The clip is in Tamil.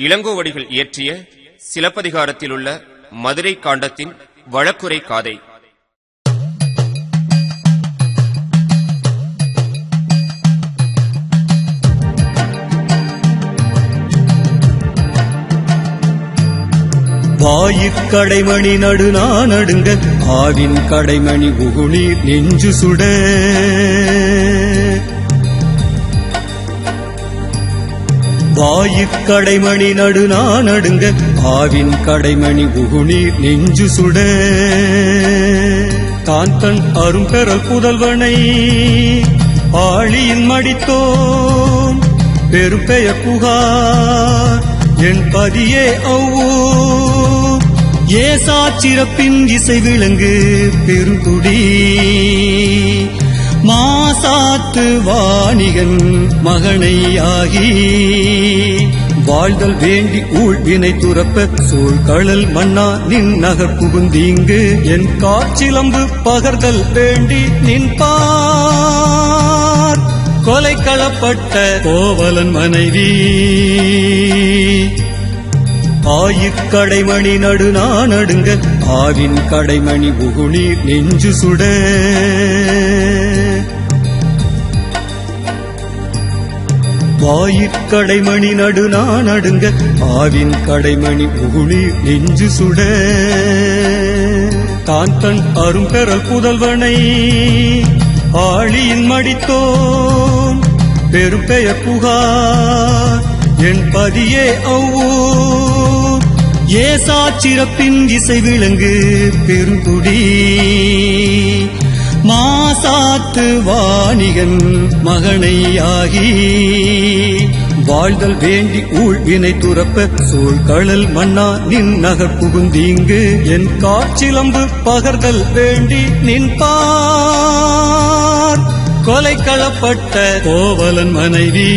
இளங்கோவடிகள் இயற்றிய சிலப்பதிகாரத்திலுள்ள மதுரை காண்டத்தின் வழக்குரை காதை. வாயிற்கடைமணி நடுநா நடுங்க ஆவின் கடைமணி உகுநீர் நெஞ்சு சுட வாயிற்கடைமணி நடுநா நடுங்க ஆவின் கடைமணி உகுநீர் நெஞ்சு சுட தான் தன் அரும்பெறல் புதல்வனை ஆழியின் மடித்தோன் பெரும்பெயர் புகார் என் பதியே அவ்வோ ஏசாச்சிறப்பின் இசை விளங்கு பெருங்குடி மாசாத்து வாணிகன் மகனையாகி வாழ்தல் வேண்டி ஊழ்வினை துறப்ப சூழ்கழல் மன்னா நின் நகர் புகுந்தீங்கு என் காற்றிலம்பு பகர்தல் வேண்டி நின்பார் கொலை களப்பட்ட கோவலன் மனைவி ஆயிற்கடைமணி நடுநா நடுங்க ஆவின் கடைமணி உகுநீர் நெஞ்சு சுட வாயிற்கடைமணி நடுநா நடுங்க ஆவின் கடைமணி உகுநீர் நெஞ்சு சுட தான் தன் அரும்பெறல் புதல்வனை ஆழியின் மடித்தோன் பெரும்பெயர் புகார் என் பதியே அவ்வோ ஏசாச்சிறப்பின் இசை விளங்கு பெருங்குடி மாசாத்து வாணிகன் மகனையாகி வாழ்தல் வேண்டி ஊழ்வினை துறப்ப சூழ்கழல் மன்னா நின் நகர் புகுந்தீங்கு என் காற்றிலம்பு பகர்தல் வேண்டி நின்பார் கொலை களப்பட்ட கோவலன் மனைவி.